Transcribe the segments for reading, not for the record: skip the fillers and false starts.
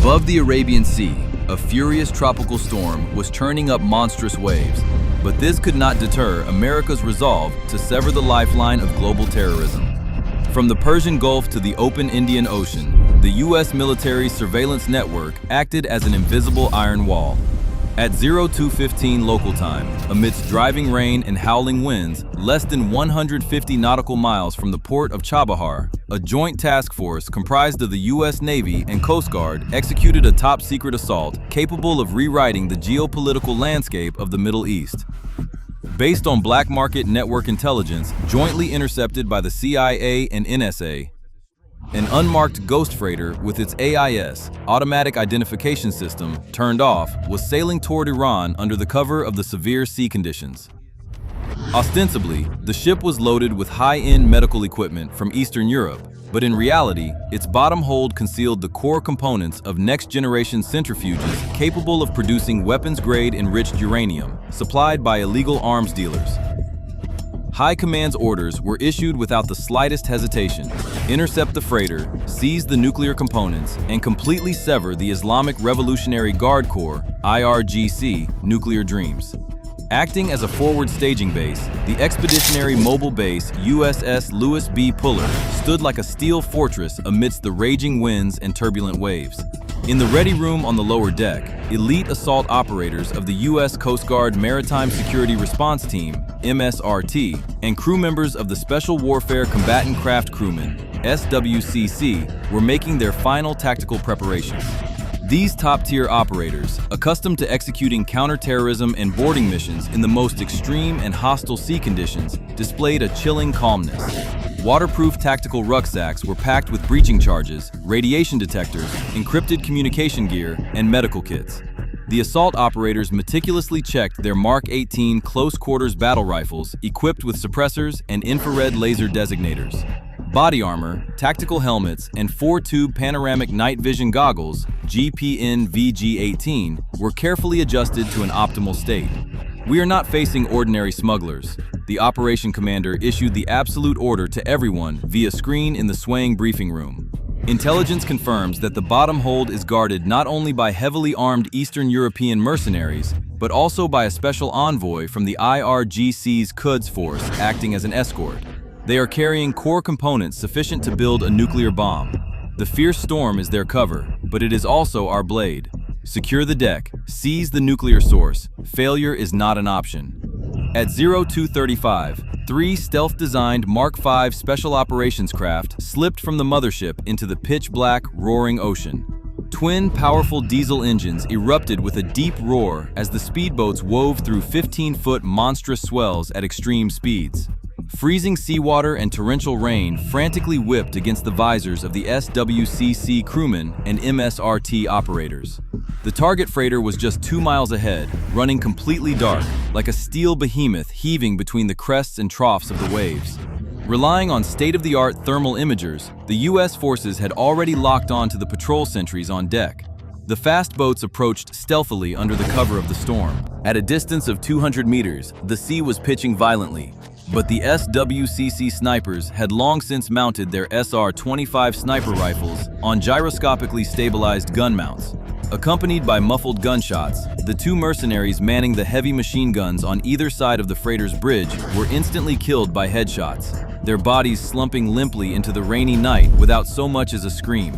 Above the Arabian Sea, a furious tropical storm was churning up monstrous waves, but this could not deter America's resolve to sever the lifeline of global terrorism. From the Persian Gulf to the open Indian Ocean, the U.S. military's surveillance network acted as an invisible iron wall. At 02:15 local time, amidst driving rain and howling winds, less than 150 nautical miles from the port of Chabahar, a joint task force comprised of the U.S. Navy and Coast Guard executed a top-secret assault capable of rewriting the geopolitical landscape of the Middle East. Based on black market network intelligence jointly intercepted by the CIA and NSA, an unmarked ghost freighter with its AIS, automatic identification system, turned off, was sailing toward Iran under the cover of the severe sea conditions. Ostensibly, the ship was loaded with high-end medical equipment from Eastern Europe, but in reality, its bottom hold concealed the core components of next-generation centrifuges capable of producing weapons-grade enriched uranium, supplied by illegal arms dealers. High Command's orders were issued without the slightest hesitation: intercept the freighter, seize the nuclear components, and completely sever the Islamic Revolutionary Guard Corps (IRGC) nuclear dreams. Acting as a forward staging base, the expeditionary mobile base USS Lewis B. Puller stood like a steel fortress amidst the raging winds and turbulent waves. In the ready room on the lower deck, elite assault operators of the U.S. Coast Guard Maritime Security Response Team, MSRT, and crew members of the Special Warfare Combatant Craft Crewmen, SWCC, were making their final tactical preparations. These top-tier operators, accustomed to executing counterterrorism and boarding missions in the most extreme and hostile sea conditions, displayed a chilling calmness. Waterproof tactical rucksacks were packed with breaching charges, radiation detectors, encrypted communication gear, and medical kits. The assault operators meticulously checked their Mark 18 close-quarters battle rifles equipped with suppressors and infrared laser designators. Body armor, tactical helmets, and 4-tube panoramic night vision goggles, GPN VG-18, were carefully adjusted to an optimal state. "We are not facing ordinary smugglers," the operation commander issued the absolute order to everyone via screen in the swaying briefing room. Intelligence confirms that the bottom hold is guarded not only by heavily armed Eastern European mercenaries, but also by a special envoy from the IRGC's Quds force acting as an escort. They are carrying core components sufficient to build a nuclear bomb. The fierce storm is their cover, but it is also our blade. Secure the deck, seize the nuclear source. Failure is not an option. At 02:35, 3 stealth-designed Mark V special operations craft slipped from the mothership into the pitch-black, roaring ocean. Twin powerful diesel engines erupted with a deep roar as the speedboats wove through 15-foot monstrous swells at extreme speeds. Freezing seawater and torrential rain frantically whipped against the visors of the SWCC crewmen and MSRT operators. The target freighter was just 2 miles ahead, running completely dark, like a steel behemoth heaving between the crests and troughs of the waves. Relying on state-of-the-art thermal imagers, the U.S. forces had already locked on to the patrol sentries on deck. The fast boats approached stealthily under the cover of the storm. At a distance of 200 meters, the sea was pitching violently, but the SWCC snipers had long since mounted their SR-25 sniper rifles on gyroscopically stabilized gun mounts. Accompanied by muffled gunshots, the 2 mercenaries manning the heavy machine guns on either side of the freighter's bridge were instantly killed by headshots, their bodies slumping limply into the rainy night without so much as a scream.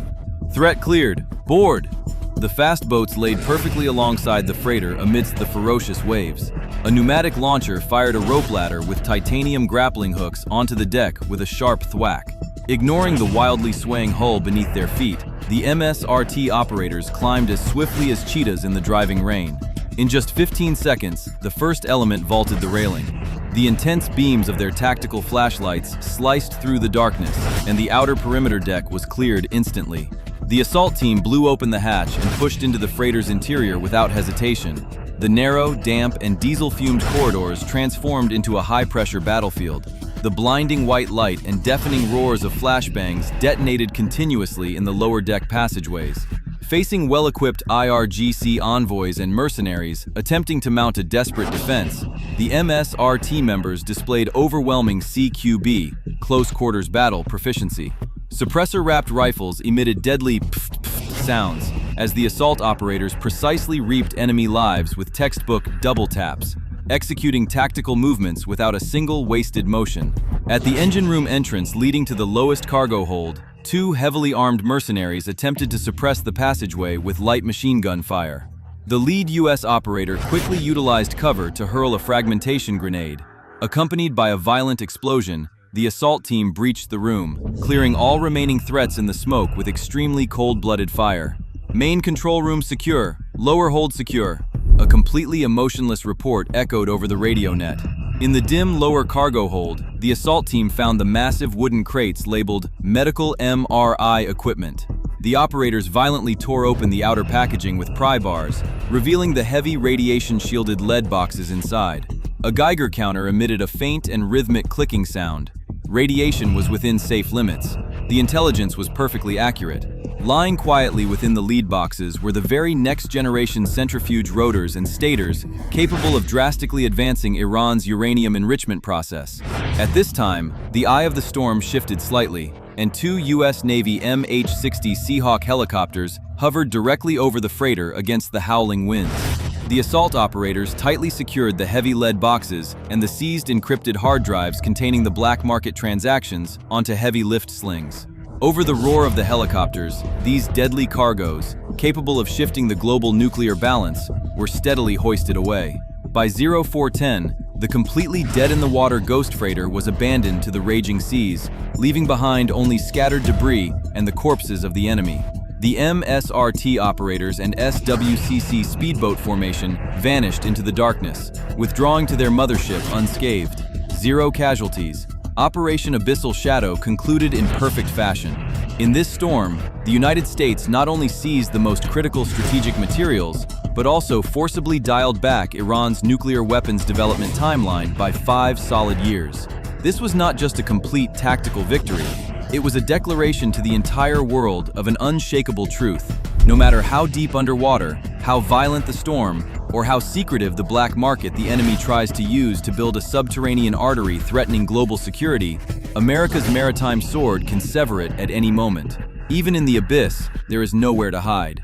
"Threat cleared! Board!" The fast boats laid perfectly alongside the freighter amidst the ferocious waves. A pneumatic launcher fired a rope ladder with titanium grappling hooks onto the deck with a sharp thwack. Ignoring the wildly swaying hull beneath their feet, the MSRT operators climbed as swiftly as cheetahs in the driving rain. In just 15 seconds, the first element vaulted the railing. The intense beams of their tactical flashlights sliced through the darkness, and the outer perimeter deck was cleared instantly. The assault team blew open the hatch and pushed into the freighter's interior without hesitation. The narrow, damp, and diesel-fumed corridors transformed into a high-pressure battlefield. The blinding white light and deafening roars of flashbangs detonated continuously in the lower deck passageways. Facing well-equipped IRGC envoys and mercenaries attempting to mount a desperate defense, the MSRT members displayed overwhelming CQB, close-quarters battle proficiency. Suppressor-wrapped rifles emitted deadly pft-pft sounds, as the assault operators precisely reaped enemy lives with textbook double taps, executing tactical movements without a single wasted motion. At the engine room entrance leading to the lowest cargo hold, two heavily armed mercenaries attempted to suppress the passageway with light machine gun fire. The lead U.S. operator quickly utilized cover to hurl a fragmentation grenade. Accompanied by a violent explosion, the assault team breached the room, clearing all remaining threats in the smoke with extremely cold-blooded fire. Main control room secure, lower hold secure. A completely emotionless report echoed over the radio net. In the dim lower cargo hold, the assault team found the massive wooden crates labeled medical MRI equipment. The operators violently tore open the outer packaging with pry bars, revealing the heavy radiation-shielded lead boxes inside. A Geiger counter emitted a faint and rhythmic clicking sound. Radiation was within safe limits. The intelligence was perfectly accurate. Lying quietly within the lead boxes were the very next-generation centrifuge rotors and stators capable of drastically advancing Iran's uranium enrichment process. At this time, the eye of the storm shifted slightly, and two U.S. Navy MH-60 Seahawk helicopters hovered directly over the freighter against the howling winds. The assault operators tightly secured the heavy lead boxes and the seized encrypted hard drives containing the black market transactions onto heavy lift slings. Over the roar of the helicopters, these deadly cargoes, capable of shifting the global nuclear balance, were steadily hoisted away. By 0410, the completely dead-in-the-water ghost freighter was abandoned to the raging seas, leaving behind only scattered debris and the corpses of the enemy. The MSRT operators and SWCC speedboat formation vanished into the darkness, withdrawing to their mothership unscathed. 0 casualties. Operation Abyssal Shadow concluded in perfect fashion. In this storm, the United States not only seized the most critical strategic materials, but also forcibly dialed back Iran's nuclear weapons development timeline by 5 solid years. This was not just a complete tactical victory. It was a declaration to the entire world of an unshakable truth. No matter how deep underwater, how violent the storm, or how secretive the black market the enemy tries to use to build a subterranean artery threatening global security, America's maritime sword can sever it at any moment. Even in the abyss, there is nowhere to hide.